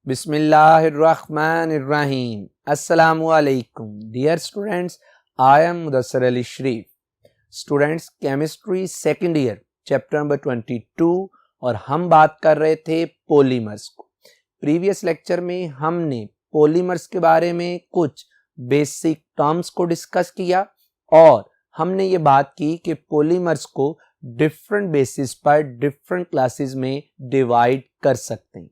बिस्मिल्लाहिर्रहमानिर्रहीम। अस्सलामुअलैकुम dear students, I am Mudassir Ali Sharif. Students, chemistry second year chapter number 22 और हम बात कर रहे थे पॉलीमर्स को। प्रीवियस लेक्चर में हमने पॉलीमर्स के बारे में कुछ बेसिक टर्म्स को डिस्कस किया और हमने ये बात की कि पॉलीमर्स को डिफरेंट बेसिस पर डिफरेंट क्लासेस में डिवाइड कर सकते हैं।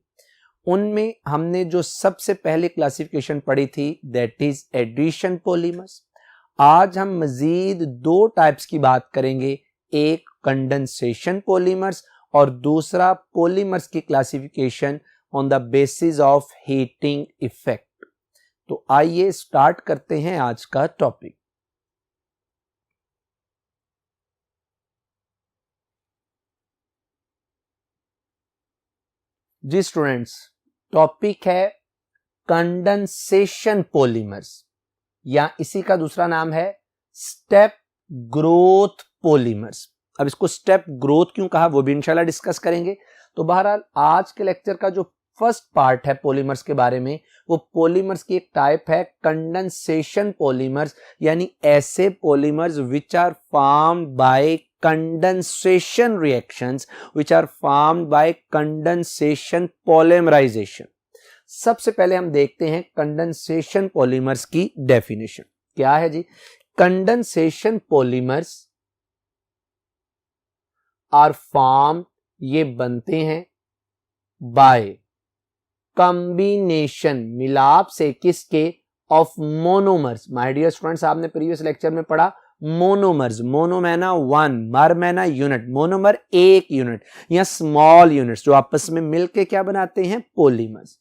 उनमें हमने जो सबसे पहले क्लासिफिकेशन पढ़ी थी दैट इज एडिशन पॉलीमर्स। आज हम मजीद दो टाइप्स की बात करेंगे, एक कंडेंसेशन पॉलीमर्स और दूसरा पॉलीमर्स की classification on the basis of heating effect. तो आइए स्टार्ट करते हैं आज का टॉपिक। जी स्टूडेंट्स, टॉपिक है कंडेंसेशन पॉलीमर्स या इसी का दूसरा नाम है स्टेप ग्रोथ पॉलीमर्स। अब इसको स्टेप ग्रोथ क्यों कहा वो भी इंशाल्लाह डिस्कस करेंगे। तो बहरहाल आज के लेक्चर का जो फर्स्ट पार्ट है पॉलीमर्स के बारे में, वो पॉलीमर्स की एक टाइप है कंडेंसेशन पॉलीमर्स, यानी ऐसे polymers which are formed by condensation reactions which are formed by condensation polymerization। सबसे पहले हम देखते हैं कंडेंसेशन पॉलीमर्स की डेफिनेशन क्या है जी। कंडेंसेशन पॉलीमर्स आर फॉर्म, ये बनते हैं बाय कॉम्बिनेशन, मिलाप से, किसके, of monomers. My dear students, आपने प्रीवियस लेक्चर में पढ़ा मोनोमर्स, मोनो मैना वन, मर मैना यूनिट, मोनोमर एक यूनिट या स्मॉल यूनिट्स जो आपस में मिलके क्या बनाते हैं, polymers.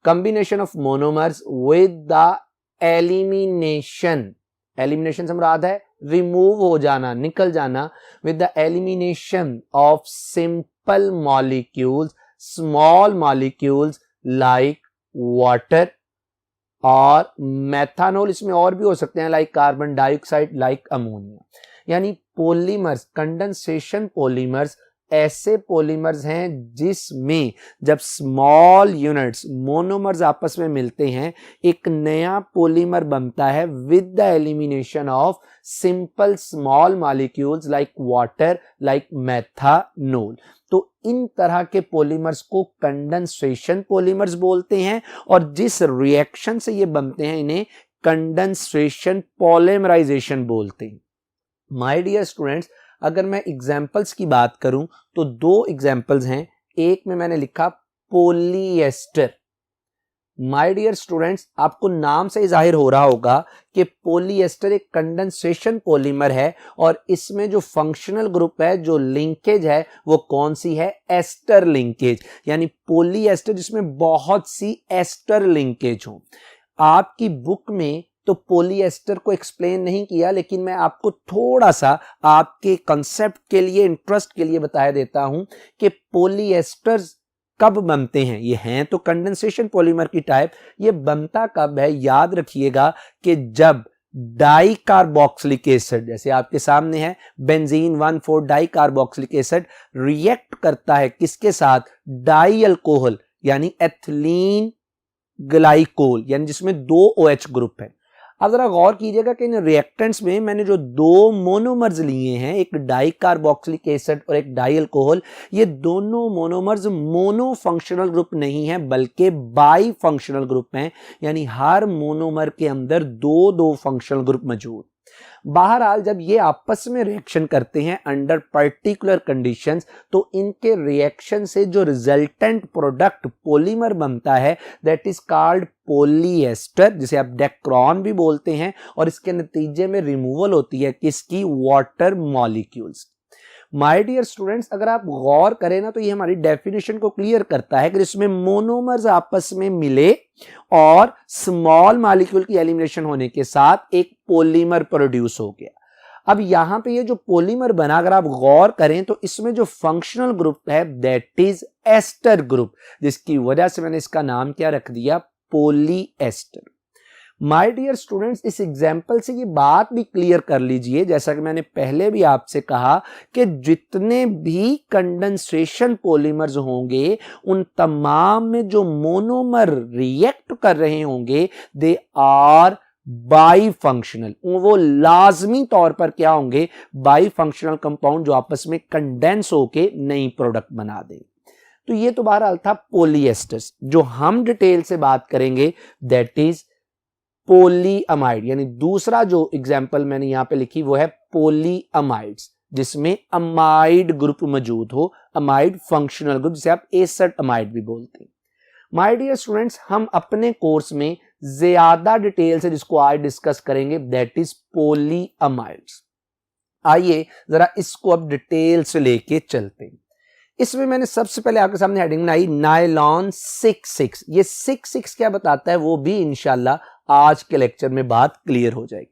Combination of monomers with the elimination, elimination से मुराद है रिमूव हो जाना, निकल जाना, with the elimination of simple molecules, small molecules like water और मेथानॉल, इसमें और भी हो सकते हैं like carbon dioxide, like ammonia. यानी पॉलीमर्स, कंडेंसेशन पॉलीमर्स ऐसे पॉलीमर्स हैं जिसमें जब स्मॉल यूनिट्स मोनोमर्स आपस में मिलते हैं एक नया पॉलीमर बनता है with the elimination of simple small molecules like water, like methanol. तो इन तरह के पॉलीमर्स को कंडेंसेशन पॉलीमर्स बोलते हैं और जिस रिएक्शन से ये बनते हैं इन्हें कंडेंसेशन पॉलीमराइजेशन बोलते हैं। माय डियर स्टूडेंट्स, अगर मैं एग्जांपल्स की बात करूं तो दो एग्जांपल्स हैं। एक में मैंने लिखा पॉलीएस्टर। माय डियर स्टूडेंट्स, आपको नाम से जाहिर हो रहा होगा कि पॉलीएस्टर एक कंडेंसेशन पॉलीमर है और इसमें जो फंक्शनल ग्रुप है, जो लिंकेज है, वो कौन सी है, एस्टर लिंकेज। यानी पॉलीएस्टर जिसमें बहुत सी एस्टर लिंकेज हो। आपकी बुक में तो पॉलीएस्टर को एक्सप्लेन नहीं किया, लेकिन मैं आपको थोड़ा सा आपके कंसेप्ट के लिए, इंटरेस्ट के लिए बता देता हूं कि पॉलीएस्टर्स कब बनते हैं। ये हैं तो कंडेंसेशन पॉलीमर की टाइप, ये बनता कब है, याद रखिएगा कि जब डाई कार्बोक्सिलिक एसिड, जैसे आपके सामने है benzene 1,4 di carboxylic acid, react करता है किसके साथ, डाई अल्कोहल यानी एथिलीन ग्लाइकोल, यानी जिसमें दो OH ग्रुप है। अब जरा गौर कीजिएगा कि इन रिएक्टेंट्स में मैंने जो दो मोनोमर्स लिए हैं, एक डाई कार्बोक्सिलिक एसिड और एक डाई अल्कोहल, ये दोनों मोनोमर्स मोनो फंक्शनल ग्रुप नहीं है बल्कि बाई फंक्शनल ग्रुप हैं। यानी हर मोनोमर के अंदर दो दो फंक्शनल ग्रुप मौजूद। बहरहाल जब ये आपस में रिएक्शन करते हैं अंडर पर्टिकुलर कंडीशंस, तो इनके रिएक्शन से जो रिजल्टेंट प्रोडक्ट पॉलीमर बनता है दैट इज कॉल्ड पॉलीएस्टर, जिसे आप डेक्रॉन भी बोलते हैं, और इसके नतीजे में रिमूवल होती है किसकी, water molecules. My dear students, अगर आप गौर करें ना तो ये हमारी डेफिनेशन को क्लियर करता है कि जिसमें मोनोमर्स आपस में मिले और स्मॉल मॉलिक्यूल की एलिमिनेशन होने के साथ एक पॉलीमर प्रोड्यूस हो गया। अब यहां पे ये जो पॉलीमर बना, अगर आप गौर करें तो इसमें जो फंक्शनल ग्रुप है दैट इज एस्टर ग्रुप, जिसकी वजह से मैंने इसका नाम क्या रख दिया, पॉलीएस्टर। माय डियर स्टूडेंट्स, इस एग्जाम्पल से ये बात भी क्लियर कर लीजिए, जैसा कि मैंने पहले भी आपसे कहा कि जितने भी कंडेंसेशन पॉलीमर्स होंगे उन तमाम में जो मोनोमर रिएक्ट कर रहे होंगे दे आर बाई फंक्शनल, वो लाजमी तौर पर क्या होंगे, बाई फंक्शनल कंपाउंड जो आपस में कंडेंस होके नई प्रोडक्ट बना दे। तो ये तो बहरहाल था पॉलीएस्टर्स। जो हम डिटेल से बात करेंगे दैट इज पॉलीअमाइड, यानी दूसरा जो एग्जाम्पल मैंने यहां पे लिखी वो है पॉलीअमाइड्स, जिसमें अमाइड ग्रुप मौजूद हो, अमाइड फंक्शनल ग्रुप, जिसे आप एसिड अमाइड भी बोलते हैं। माय डियर स्टूडेंट्स, हम अपने कोर्स में ज्यादा डिटेल से जिसको आज डिस्कस करेंगे दैट इज पॉलीअमाइड्स। आइए जरा इसको अब डिटेल से लेके चलते हैं। इसमें मैंने सबसे पहले आपके सामने हेडिंग बनाई नायलॉन 66। ये 66 क्या बताता है वो भी इंशाल्लाह आज के लेक्चर में बात क्लियर हो जाएगी।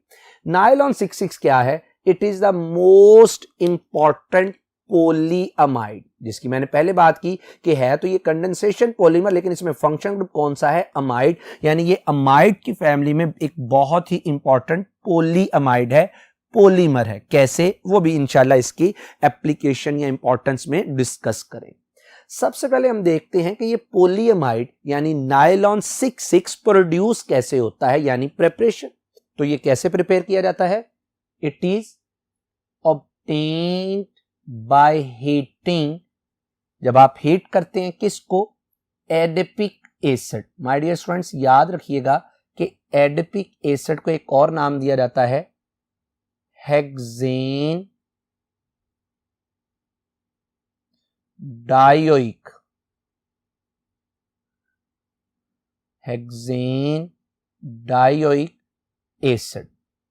नायलॉन 66 क्या है? It is the most important polyamide, जिसकी मैंने पहले बात की कि है तो ये कंडेंसेशन पॉलीमर, लेकिन इसमें फंक्शन ग्रुप कौन सा है? अमाइड, यानी ये अमाइड की फैमिली में एक बहुत ही इंपॉर्टेंट पॉलीअमाइड है, पॉलीमर है। कैसे, वो भी इंशाल्लाह इसकी एप्लीकेशन या इंपॉर्टेंस में डिस्कस करें। सबसे पहले हम देखते हैं कि ये पॉलीअमाइड यानी नायलॉन 66 प्रोड्यूस कैसे होता है, यानी प्रिपरेशन। तो ये कैसे प्रिपेयर किया जाता है? It is obtained by heating. जब आप हीट करते हैं किसको? Adipic acid. My dear students, याद रखिएगा कि एडिपिक एसिड को एक और नाम दिया जाता है hexane dioic. Hexane dioic acid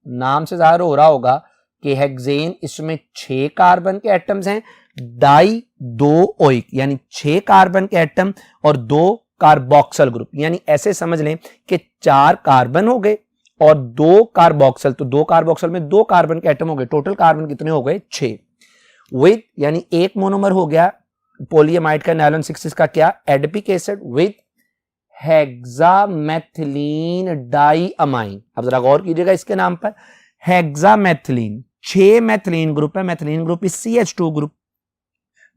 नाम से जाहिर हो रहा होगा कि हेक्सेन, इसमें 6 कार्बन के एटम्स हैं, डाई 2 ओइक यानी 6 कार्बन के एटम और 2 कार्बोक्सिल ग्रुप, यानी ऐसे समझ लें कि 4 कार्बन हो गए और 2 कार्बोक्सिल, तो 2 कार्बोक्सिल में 2 कार्बन के एटम हो गए, टोटल कार्बन कितने हो गए? 6। विद यानी एक मोनोमर हो गया पॉलीअमाइड का, नायलॉन 66 का क्या? Adipic acid with hexamethylene diamine. अब जरा गौर कीजिएगा इसके नाम पर, हेक्सामेथिलीन, 6 मेथिलीन ग्रुप है, methylene group is CH2 group,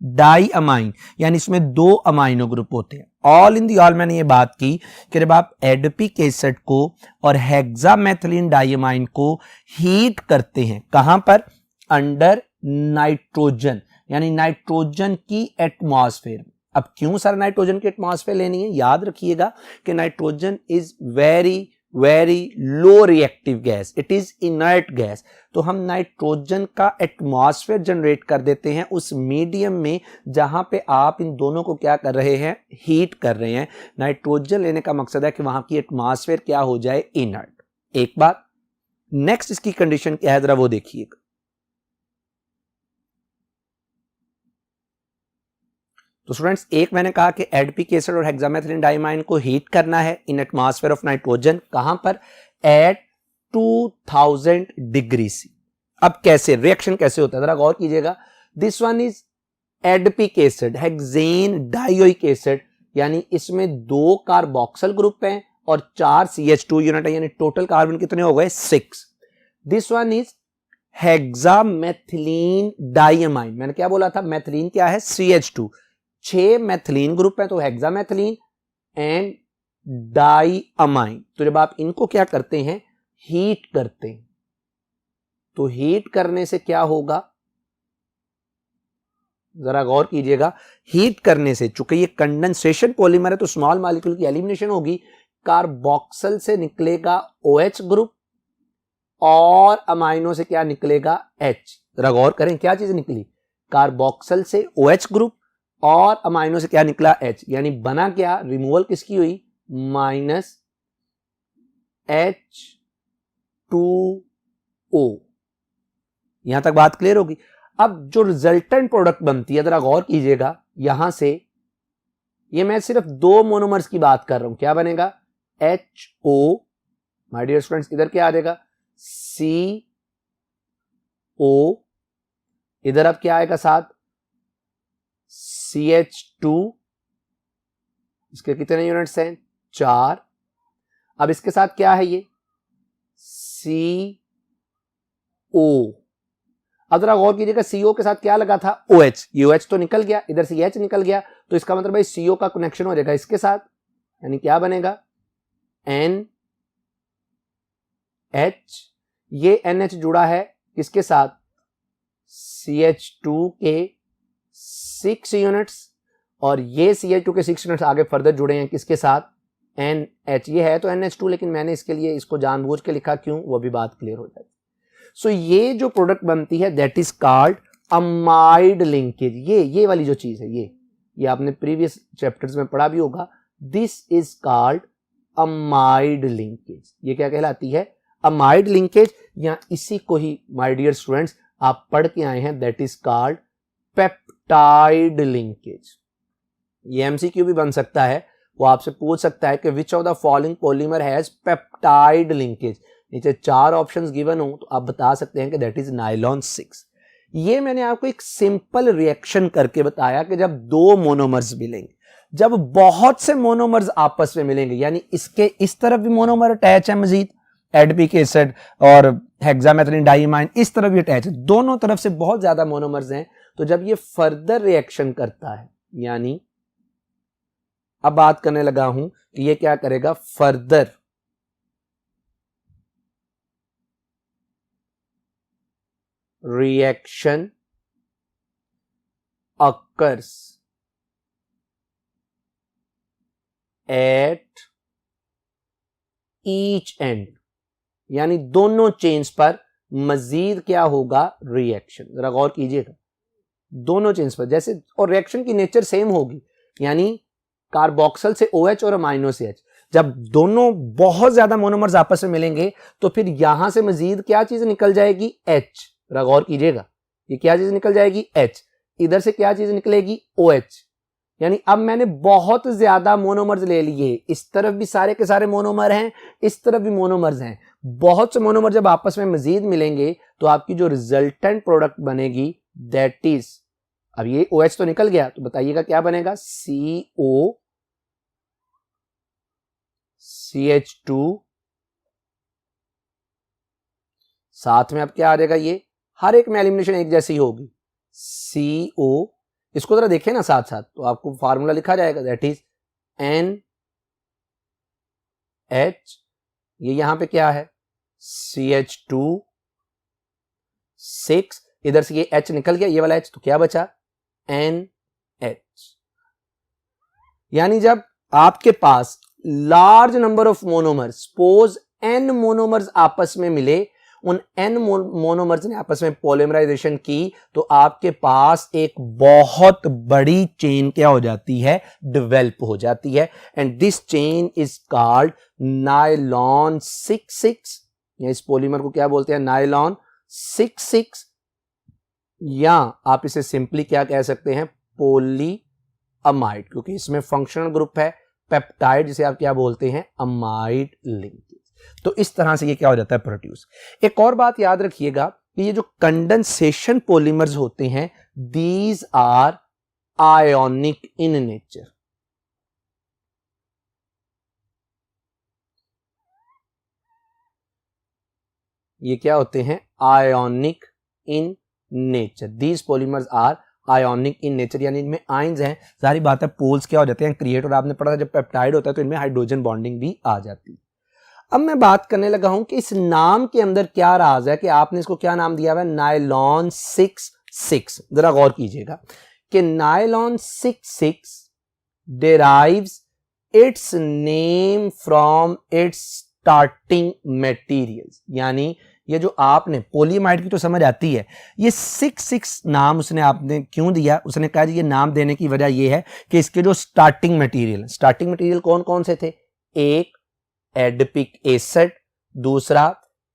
diamine यानी इसमें 2 अमाइनो ग्रुप होते हैं। ऑल इन दी ऑल मैंने ये बात की कि जब आप एडिपिक एसिड को और हेक्सामेथिलीन डाइअमाइन को हीट करते हैं, कहां पर? अंडर नाइट्रोजन, यानी नाइट्रोजन की एटमॉस्फेयर। अब क्यों सर नाइट्रोजन की एटमॉस्फेयर लेनी है? याद रखिएगा कि nitrogen is very low reactive gas, it is inert gas. तो हम नाइट्रोजन का एटमॉस्फेयर जनरेट कर देते हैं उस मीडियम में जहां पे आप इन दोनों को क्या कर रहे हैं? हीट कर रहे हैं। नाइट्रोजन लेने का मकसद है कि वहां की एटमॉस्फेयर क्या हो जाए? इनर्ट। एक बात। नेक्स्ट इसकी कंडीशन क्या है जरा वो देखिएगा। तो स्टूडेंट्स, एक मैंने कहा कि एडिपिक एसिड और हेक्सामेथिलीन डाइअमाइन को हीट करना है इन एटमॉस्फेयर ऑफ नाइट्रोजन, कहां पर? At 2000 degree C. अब कैसे रिएक्शन कैसे होता है जरा गौर कीजिएगा। This one is adipic acid, hexanedioic acid, यानी इसमें 2 कार्बोक्सिल ग्रुप हैं और 4 CH2 यूनिट है, यानी टोटल कार्बन कितने हो गए? 6। This one is hexamethylene diamine. मैंने क्या बोला था? मेथिलीन क्या है? CH2, 6 मेथिलीन ग्रुप है तो हेक्सामेथिलीन एंड डाइअमाइन। तो जब आप इनको क्या करते हैं? हीट करते हैं, तो हीट करने से क्या होगा? जरा गौर कीजिएगा। हीट करने से, चूंकि ये कंडेंसेशन पॉलीमर है तो स्मॉल मॉलिक्यूल की एलिमिनेशन होगी, कार्बोक्सिल से निकलेगा OH ग्रुप और अमाइनो से क्या निकलेगा? H। जरा गौर करें क्या चीज निकली? कार्बोक्सिल से OH ग्रुप और अमाइनो से क्या निकला? H, यानी बना क्या? रिमूवल किसकी हुई? -H2O। यहां तक बात क्लियर होगी। अब जो रिजल्टेंट प्रोडक्ट बनती है जरा गौर कीजिएगा, यहां से ये मैं सिर्फ 2 मोनोमर्स की बात कर रहा हूं, क्या बनेगा? HO। माय डियर स्टूडेंट्स, इधर क्या आ जाएगा? CO। इधर अब क्या आएगा साथ? CH2। इसके कितने यूनिट्स हैं? 4। अब इसके साथ क्या है? ये CO। अब जरा गौर कीजिएगा, CO के साथ क्या लगा था, OH, ये OH तो निकल गया, इधर से H निकल गया, तो इसका मतलब भाई CO का कनेक्शन हो जाएगा इसके साथ, यानी क्या बनेगा NH। ये NH जुड़ा है किसके साथ, CH2 के 6 यूनिट्स, और ये CH2 के 6 यूनिट्स आगे फर्दर जुड़े हैं किसके साथ, NH। ये है तो NH2, लेकिन मैंने इसके लिए इसको जानबूझ के लिखा, क्यों, वो भी बात क्लियर हो जाएगी। सो ये जो प्रोडक्ट बनती है that is called amide linkage. ये वाली जो चीज है, ये आपने प्रीवियस चैप्टर्स में पढ़ा भी होगा, this is called amide linkage. ये क्या कहलाती है, अमाइड लिंकेज, या इसी को ही माय डियर स्टूडेंट्स आप पढ़ के आए हैं, that is called peptide linkage. ये MCQ भी बन सकता है, वो आपसे पूछ सकता है कि which of the following polymer has peptide linkage. नीचे 4 ऑप्शंस गिवन हो तो आप बता सकते हैं कि दैट इज नायलॉन 6। ये मैंने आपको एक सिंपल रिएक्शन करके बताया कि जब 2 मोनोमर्स मिलेंगे, जब बहुत से मोनोमर्स आपस में मिलेंगे, यानी इसके इस तरफ भी मोनोमर अटैच है मजीद, एडिपिक एसिड और हेक्सामेथिलीन डाइमाइन, इस तरफ भी अटैच है, दोनों तरफ से बहुत ज्यादा मोनोमर्स हैं, तो जब ये फर्दर रिएक्शन करता है, यानी अब बात करने लगा हूं कि ये क्या करेगा, further reaction occurs at each end, यानी दोनों चेन्स पर मजीद क्या होगा, रिएक्शन। जरा गौर कीजिएगा, दोनों चेन्स पर जैसे, और रिएक्शन की नेचर सेम होगी, यानी कार्बोक्सिल से OH और अमाइनो से H। जब दोनों बहुत ज्यादा मोनोमर्स आपस में मिलेंगे तो फिर यहां से मजीद क्या चीज निकल जाएगी, H। जरा गौर कीजिएगा, ये क्या चीज निकल जाएगी, H। इधर से क्या चीज निकलेगी, OH। यानी अब मैंने बहुत ज्यादा मोनोमर्स ले लिए, इस तरफ भी सारे के सारे मोनोमर हैं, इस तरफ भी मोनोमर्स हैं, बहुत से मोनोमर जब आपस में मजीद मिलेंगे तो आपकी जो रिजल्टेंट प्रोडक्ट बनेगी दैट इज, अब ये OH तो निकल गया, तो बताइएगा क्या बनेगा, CO CH2, साथ में अब क्या आ जाएगा, ये हर एक में एलिमिनेशन एक जैसी होगी, CO, इसको जरा देखें ना साथ साथ, तो आपको फार्मूला लिखा जाएगा दैट इज NH, ये यहां पे क्या है, CH2 6, इधर से ये H निकल गया, ये वाला H, तो क्या बचा, NH। यानी जब आपके पास large number of monomers, suppose N monomers आपस में मिले, उन N मोनोमर्स ने आपस में पॉलीमराइजेशन की, तो आपके पास एक बहुत बड़ी चेन क्या हो जाती है, डेवलप हो जाती है, and this chain is called nylon 6,6, या इस पॉलीमर को क्या बोलते हैं, नायलॉन 6,6, या आप इसे सिंपली क्या कह सकते हैं, पॉलीअमाइड, क्योंकि इसमें फंक्शनल ग्रुप है पेप्टाइड, जिसे आप क्या बोलते हैं, अमाइड लिंकेज। तो इस तरह से ये क्या हो जाता है, प्रोड्यूस। एक और बात याद रखिएगा कि ये जो कंडेंसेशन पॉलीमर्स होते हैं, these are ionic in nature. ये क्या होते हैं, ionic in nature, these polymers are ionic in nature, यानी इनमें आयंस हैं, सारी बात है, पोल्स क्या हो जाते हैं, क्रिएट, और आपने पढ़ा था जब पेप्टाइड होता है तो इनमें हाइड्रोजन बॉन्डिंग भी आ जाती है। अब मैं बात करने लगा हूं कि इस नाम के अंदर क्या राज है, कि आपने इसको क्या नाम दिया हुआ है, नायलॉन 6,6। जरा गौर कीजिएगा कि nylon 6,6 derives it's name from its starting materials, यानी ये जो आपने पॉलीमाइड की तो समझ आती है, ये 6,6 नाम उसने आपने क्यों दिया, उसने कहा ये नाम देने की वजह ये है कि इसके जो स्टार्टिंग मटेरियल कौन कौन से थे, एक एडिपिक एसिड, दूसरा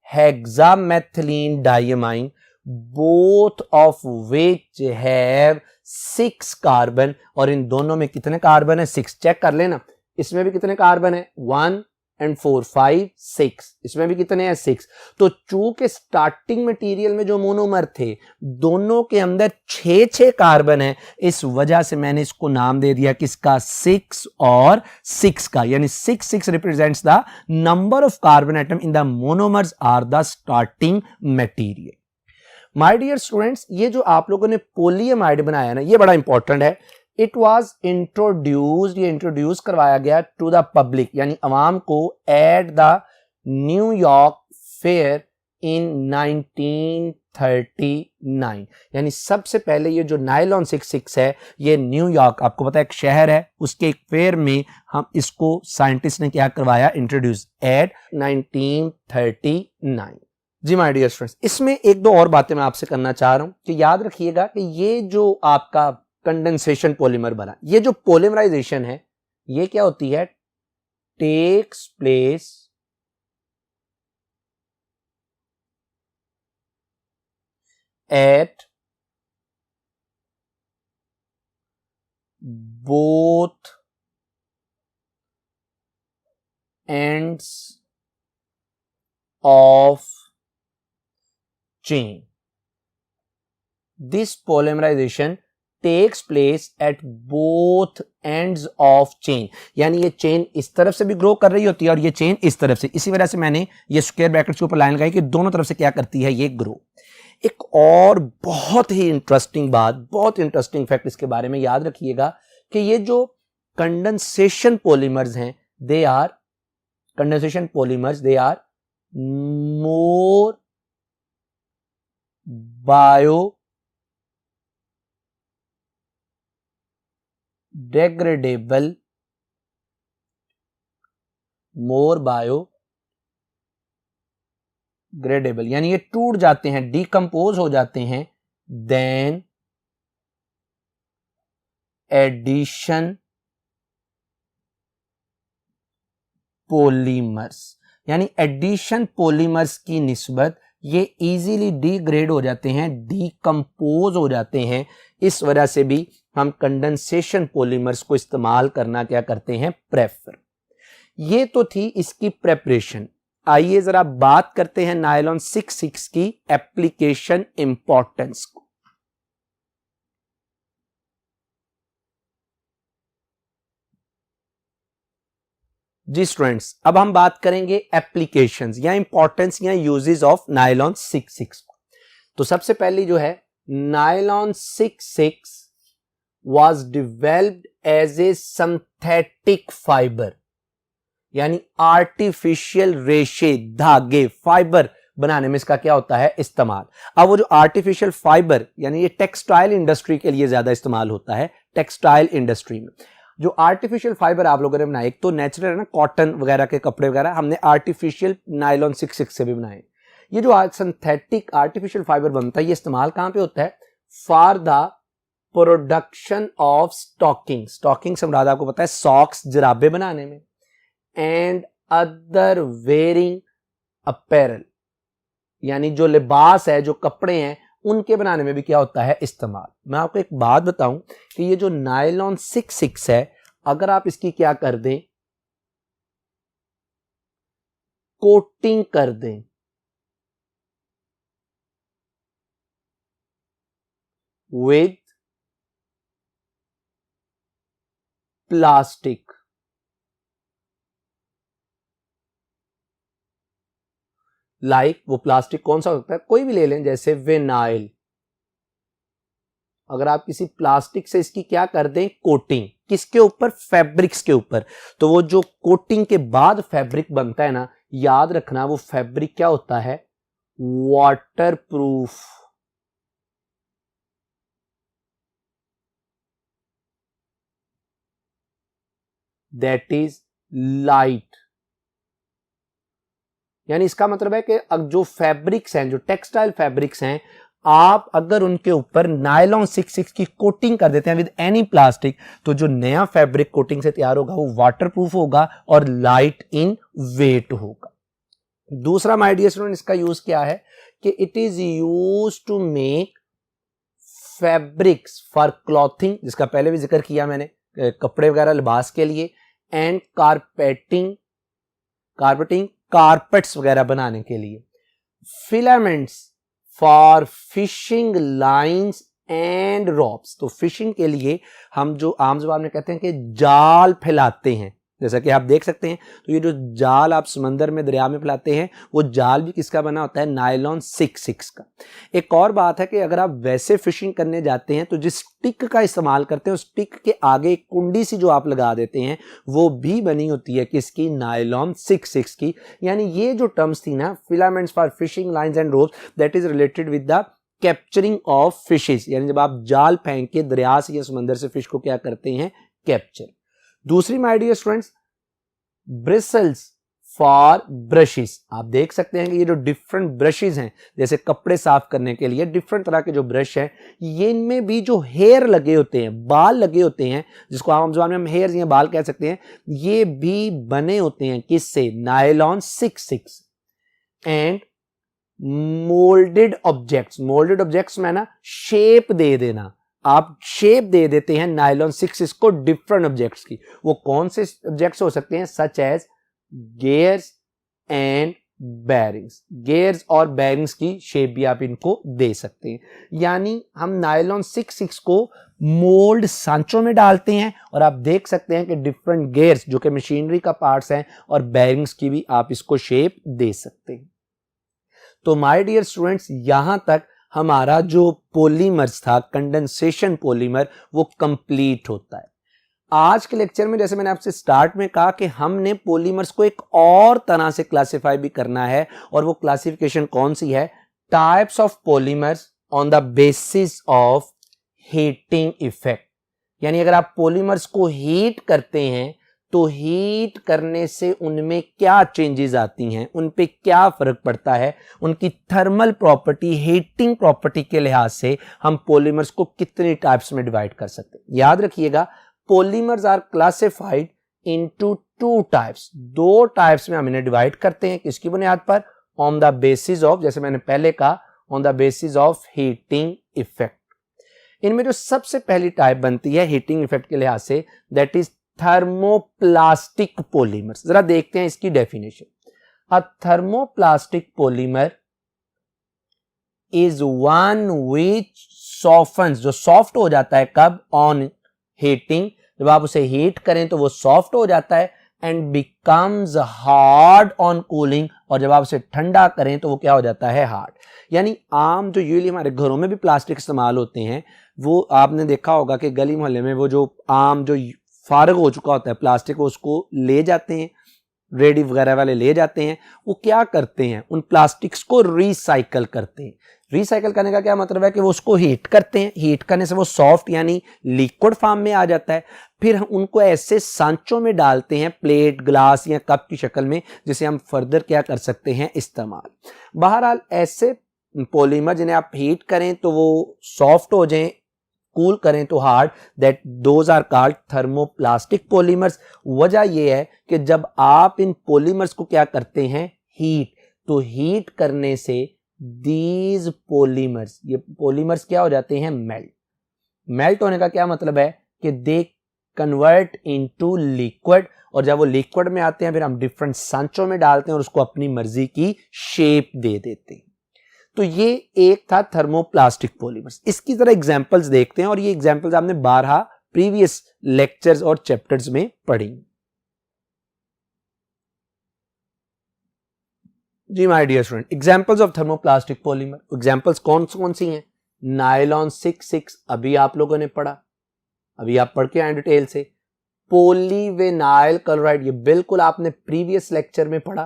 hexamethylene diamine, both of which have 6 carbon, और इन दोनों में कितने कार्बन है, 6। चेक कर लेना, इसमें भी कितने कार्बन है, 1 एंड 4 5 6, इसमें भी कितने हैं 6। तो चूंकि स्टार्टिंग मटेरियल में जो मोनोमर थे दोनों के अंदर 6 कार्बन है, इस वजह से मैंने इसको नाम दे दिया किसका, 6 और 6 का, यानी 6 represents the number of carbon atom in the monomers are the starting material. My dear students, ये जो आप लोगों ने पोलियमाइड बनाया ना, ये बड़ा इंपॉर्टेंट है। इट वॉज इंट्रोड्यूस्ड, ये इंट्रोड्यूस करवाया गया टू द पब्लिक यानी अवाम को at the New York fair in 1939, यानी सबसे पहले ये जो नायलॉन 66 है ये न्यूयॉर्क, आपको पता है एक शहर है, उसके एक फेयर में हम इसको साइंटिस्ट ने क्या करवाया, इंट्रोड्यूस एट 1939। जी माय डियर स्टूडेंट्स, इसमें एक दो और बातें मैं आपसे करना चाह रहा हूं कि याद रखिएगा कि ये जो आपका कंडेंसेशन पॉलीमर बना, ये जो पॉलीमराइजेशन है ये क्या होती है, takes place at both ends of chain. This polymerization takes place at both ends of chain, यानी ये चेन इस तरफ से भी ग्रो कर रही होती है और ये चेन इस तरफ से, इसी वजह से मैंने ये स्क्वायर ब्रैकेट्स के ऊपर लाइन लगाई कि दोनों तरफ से क्या करती है, ये ग्रो। एक और बहुत ही इंटरेस्टिंग बात, बहुत इंटरेस्टिंग फैक्ट इसके बारे में याद रखिएगा कि ये जो कंडेंसेशन पॉलीमर्स हैं, they are condensation polymers, they are more biodegradable, more biodegradable, यानी ये टूट जाते हैं, डिकम्पोज हो जाते हैं, देन एडिशन पॉलीमर्स, यानी एडिशन पॉलीमर्स की निस्बत ये इजीली डिग्रेड हो जाते हैं, डिकम्पोज हो जाते हैं, इस वजह से भी हम कंडेंसेशन पॉलीमर्स को इस्तेमाल करना क्या करते हैं, प्रेफर। ये तो थी इसकी प्रेपरेशन। आइए जरा बात करते हैं नायलॉन 66 की एप्लीकेशन इंपॉर्टेंस को। जी स्टूडेंट्स, अब हम बात करेंगे एप्लीकेशंस या इंपॉर्टेंस या यूजेस ऑफ नायलॉन 66। तो सबसे पहली जो है, nylon 66 was developed as a synthetic fiber, यानी आर्टिफिशियल रेशे, धागे, फाइबर बनाने में इसका क्या होता है, इस्तेमाल। अब वो जो आर्टिफिशियल फाइबर, यानी ये टेक्सटाइल इंडस्ट्री के लिए ज्यादा इस्तेमाल होता है, टेक्सटाइल इंडस्ट्री में जो आर्टिफिशियल फाइबर आप लोगों ने बनाए, एक तो नेचुरल है ना, कॉटन वगैरह के कपड़े वगैरह, हमने आर्टिफिशियल नायलॉन 66 से भी बनाए। ये जो सिंथेटिक आर्टिफिशियल फाइबर बनता है ये इस्तेमाल कहां पे होता है, for the production of stocking, stocking से मुराद आपको पता है सॉक्स, जुराबे बनाने में, एंड अदर वेयरिंग अपैरल, यानी जो लिबास है, जो कपड़े हैं, उनके बनाने में भी क्या होता है, इस्तेमाल। मैं आपको एक बात बताऊं कि ये जो नायलॉन 66 है, अगर आप इसकी क्या कर दें, कोटिंग कर दें विद प्लास्टिक, लाइक वो प्लास्टिक कौन सा हो सकता है, कोई भी ले लें, जैसे विनाइल। अगर आप किसी प्लास्टिक से इसकी क्या कर दें, कोटिंग, किसके ऊपर, फैब्रिक्स के ऊपर, तो वो जो कोटिंग के बाद फैब्रिक बनता है ना, याद रखना वो फैब्रिक क्या होता है, वाटरप्रूफ, दैट इज लाइट। यानी इसका मतलब है कि अब जो फैब्रिक्स हैं, जो टेक्सटाइल फैब्रिक्स हैं, आप अगर उनके ऊपर नायलॉन 66 की कोटिंग कर देते हैं विद एनी प्लास्टिक, तो जो नया फैब्रिक कोटिंग से तैयार होगा वो वाटरप्रूफ होगा और लाइट इन वेट होगा। दूसरा माय डियर स्टूडेंट, इसका यूज क्या है कि it is use to make fabrics for clothing, जिसका पहले भी जिक्र किया मैंने, कपड़े वगैरह लिबास के लिए, एंड कारपेटिंग, कार्पेटिंग कारपेट्स वगैरह बनाने के लिए। Filaments for fishing lines and ropes, तो फिशिंग के लिए हम जो आम जुबान में कहते हैं कि जाल फैलाते हैं, जैसा कि आप देख सकते हैं, तो ये जो जाल आप समंदर में दरिया में फैलाते हैं वो जाल भी किसका बना होता है, नायलॉन 6 का। एक और बात है कि अगर आप वैसे फिशिंग करने जाते हैं तो जिस स्टिक का इस्तेमाल करते हैं उस स्टिक के आगे एक कुंडी सी जो आप लगा देते हैं वो भी बनी होती है किसकी, नायलॉन 6 की। यानी ये जो टर्म्स थी ना, filaments for fishing lines and ropes, that is related with the capturing of fishes, यानी जब आप जाल फेंक के दरिया से या समंदर से फिश को क्या करते हैं, कैप्चर। दूसरी my dear students, bristles for brushes. आप देख सकते हैं कि ये जो डिफरेंट ब्रशेस हैं, जैसे कपड़े साफ करने के लिए डिफरेंट तरह के जो ब्रश हैं, ये इनमें भी जो हेयर लगे होते हैं, बाल लगे होते हैं, जिसको आम जुबान में हम हेयर या बाल कह सकते हैं, ये भी बने होते हैं किससे, nylon 6 and moulded objects. Moulded objects में ना शेप दे देना, आप शेप दे देते हैं नायलॉन 6 को डिफरेंट ऑब्जेक्ट्स की। वो कौन से ऑब्जेक्ट्स हो सकते हैं, such as gears and bearings. Gears और बैरिंग्स की शेप भी आप इनको दे सकते हैं। यानी हम नायलॉन 6 को मोल्ड सांचों में डालते हैं और आप देख सकते हैं कि डिफरेंट गेयर्स जो कि मशीनरी का पार्ट्स हैं और बैरिंग्स की भी आप इसको शेप दे सकते हैं। तो माय डियर स्टूडेंट्स, यहां तक हमारा जो पॉलीमर्स था, कंडेंसेशन पॉलीमर, वो कंप्लीट होता है। आज के लेक्चर में जैसे मैंने आपसे स्टार्ट में कहा कि हमने पॉलीमर्स को एक और तरह से क्लासिफाई भी करना है, और वो क्लासिफिकेशन कौन सी है, types of polymers on the basis of heating effect. यानी अगर आप पॉलीमर्स को हीट करते हैं तो हीट करने से उनमें क्या चेंजेस आती हैं, उन पे क्या फर्क पड़ता है, उनकी थर्मल प्रॉपर्टी, हीटिंग प्रॉपर्टी के लिहाज से हम पॉलीमर्स को कितनी टाइप्स में डिवाइड कर सकते हैं। याद रखिएगा, polymers are classified into 2 types. 2 types में हम इन्हें डिवाइड करते हैं, किसकी बुनियाद पर, ऑन द बेसिस ऑफ, जैसे मैंने पहले कहा, on the basis of heating effect. इनमें जो सबसे पहली टाइप बनती है हीटिंग इफेक्ट के लिहाज से, दैट इज थर्मोप्लास्टिक पॉलीमर्स। जरा देखते हैं इसकी definition. A thermoplastic polymer is one which softens, जो सॉफ्ट हो जाता है कब, ऑन हीटिंग, जब आप उसे हीट करें तो वो सॉफ्ट हो जाता है, and becomes hard on cooling, और जब आप उसे ठंडा करें तो वो क्या हो जाता है, हार्ड। यानी आम जो यूजुअली हमारे घरों में भी प्लास्टिक इस्तेमाल होते हैं, वो आपने देखा होगा कि गली मोहल्ले में वो जो आम जो फारग हो चुका होता है प्लास्टिक, वो उसको ले जाते हैं, रेडी वगैरह वाले ले जाते हैं, वो क्या करते हैं, उन प्लास्टिक्स को रिसाइकल करते हैं। रिसाइकल करने का क्या मतलब है कि वो उसको हीट करते हैं, हीट करने से वो सॉफ्ट यानी लिक्विड फॉर्म में आ जाता है, फिर हम उनको ऐसे सांचों में डालते हैं, प्लेट, ग्लास या कप की शक्ल में, जिसे हम फर्दर क्या कर सकते हैं, इस्तेमाल। बहरहाल ऐसे पॉलीमर जिन्हें आप हीट करें तो वो सॉफ्ट हो जाएं, कूल करें तो hard, that those are called thermoplastic polymers. वजह यह है कि जब आप इन पॉलीमर्स को क्या करते हैं, हीट, तो हीट करने से दीज पॉलीमर्स, ये पॉलीमर्स क्या हो जाते हैं, मेल्ट। मेल्ट होने का क्या मतलब है कि दे कन्वर्ट इनटू लिक्विड, और जब वो लिक्विड में आते हैं फिर हम डिफरेंट सांचों में डालते हैं और उसको अपनी मर्जी की शेप दे देते हैं। तो ये एक था थर्मोप्लास्टिक पॉलीमर्स। इसकी जरा एग्जांपल्स देखते हैं, और ये एग्जांपल्स आपने 12 प्रीवियस लेक्चर्स और चैप्टर्स में पढ़ी। जी my dear student, examples of thermoplastic polymer, examples कौन कौन सी हैं, नायलॉन 6 अभी आप लोगों ने पढ़ा, अभी आप पढ़ के आए डिटेल से। पॉलीविनाइल क्लोराइड, ये बिल्कुल आपने प्रीवियस लेक्चर में पढ़ा,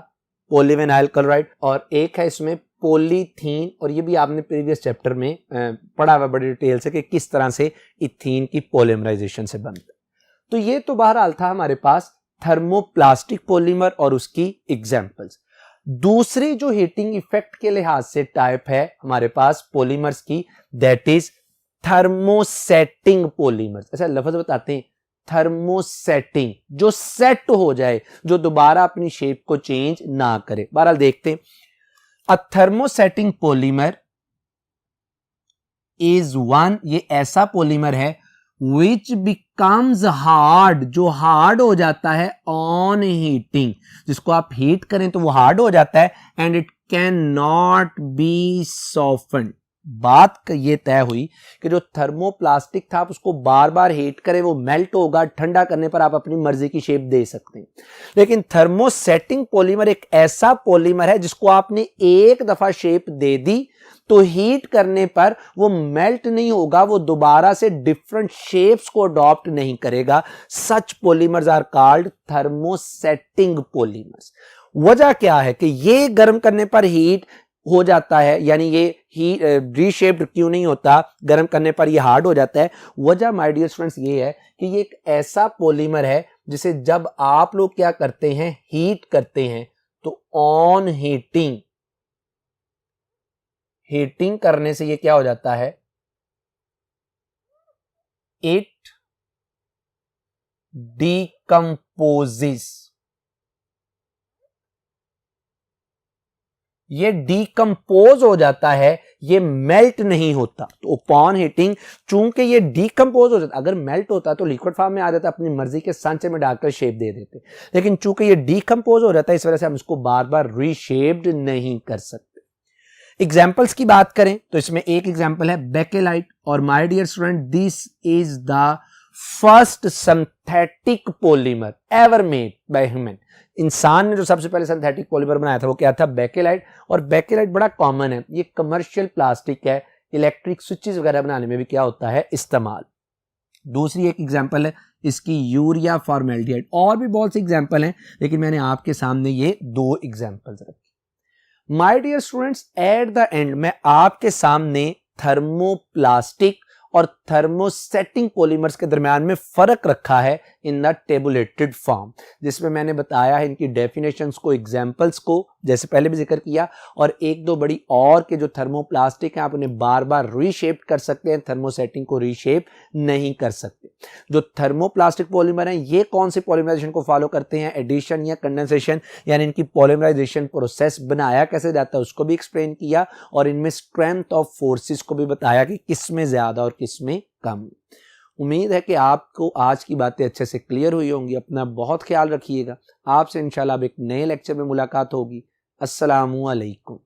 पॉलीविनाइल क्लोराइड। और एक है इसमें पॉलीथीन, और ये भी आपने प्रीवियस चैप्टर में पढ़ा हुआ बड़ी डिटेल से कि किस तरह से इथीन की पॉलीमराइजेशन से बनता है। तो ये तो बहरहाल था हमारे पास थर्मोप्लास्टिक पॉलीमर और उसकी एग्जांपल्स। दूसरी जो हीटिंग इफेक्ट के लिहाज से टाइप है हमारे पास पॉलीमर्स की, दैट इज थर्मोसेटिंग पॉलीमर्स। ऐसा लफ्ज बताते हैं, थर्मोसेटिंग, जो सेट हो जाए, जो दोबारा अपनी शेप को चेंज ना करे। बहरहाल देखते हैं, अ थर्मोसेटिंग पॉलीमर इज वन, ये ऐसा पॉलीमर है विच बिकम्स हार्ड, जो हार्ड हो जाता है ऑन हीटिंग, जिसको आप हीट करें तो वो हार्ड हो जाता है, and it can not be soften. बात ये तय हुई कि जो थर्मोप्लास्टिक था आप उसको बार बार हीट करें वो मेल्ट होगा, ठंडा करने पर आप अपनी मर्जी की शेप दे सकते हैं। लेकिन थर्मोसेटिंग पॉलीमर एक ऐसा पॉलीमर है जिसको आपने एक दफा शेप दे दी तो हीट करने पर वो मेल्ट नहीं होगा, वो दोबारा से डिफरेंट शेप्स को अडॉप्ट नहीं करेगा। Such polymers are called thermosetting polymers. वजह क्या है कि ये गर्म करने पर हीट हो जाता है, यानी ये ही रीशेप्ड क्यों नहीं होता, गर्म करने पर ये हार्ड हो जाता है। वजह माय डियर स्टूडेंट्स ये है कि ये एक ऐसा पॉलीमर है जिसे जब आप लोग क्या करते हैं, हीट करते हैं, तो ऑन हीटिंग करने से ये क्या हो जाता है, इट डीकंपोजिस, ये डीकंपोज हो जाता है, ये मेल्ट नहीं होता। तो अपॉन हीटिंग चूंकि ये डीकंपोज हो जाता, अगर मेल्ट होता तो लिक्विड फॉर्म में आ जाता, अपनी मर्जी के सांचे में डालकर शेप दे देते, लेकिन चूंकि ये डीकंपोज हो जाता है इस वजह से हम इसको बार बार रीशेप्ड नहीं कर सकते। एग्जाम्पल्स की बात करें तो इसमें एक एग्जाम्पल है बेकेलाइट, और my dear student this is the first synthetic polymer ever made by human. इंसान ने जो सबसे पहले सिंथेटिक पॉलीमर बनाया था वो क्या था, बेकेलाइट। और बेकेलाइट बड़ा कॉमन है, ये कमर्शियल प्लास्टिक है, इलेक्ट्रिक स्विचेस वगैरह बनाने में भी क्या होता है, इस्तेमाल। दूसरी एक एग्जांपल है इसकी यूरिया फॉर्मेल्डिहाइड, और भी बहुत सी एग्जांपल हैं लेकिन मैंने आपके सामने ये दो एग्जांपल्स रखी। My dear students at the end मैं आपके सामने थर्मोप्लास्टिक और थर्मोसेटिंग पॉलीमर्स के दरमियान में फर्क रखा है इन द टेबुलेटेड फॉर्म, जिसमें मैंने बताया है इनकी डेफिनेशंस को, एग्जांपल्स को, जैसे पहले भी जिक्र किया, और एक दो बड़ी और के जो थर्मोप्लास्टिक हैं आप उन्हें बार बार रीशेप कर सकते हैं, थर्मोसेटिंग को रीशेप नहीं कर सकते। जो थर्मोप्लास्टिक पॉलीमर हैं ये कौन से पॉलीमराइजेशन को फॉलो करते हैं, एडिशन या कंडेंसेशन, यानी इनकी पॉलीमराइजेशन प्रोसेस बनाया कैसे जाता है उसको भी एक्सप्लेन किया, और इनमें स्ट्रेंथ ऑफ फोर्सेस को भी बताया कि किसमें ज्यादा और किसमें कम। उम्मीद है कि आपको आज की बातें अच्छे से क्लियर हुई होंगी। अपना बहुत ख्याल रखिएगा। आपसे इंशाल्लाह अब एक नए लेक्चर में मुलाकात होगी। अस्सलामु अलैकुम।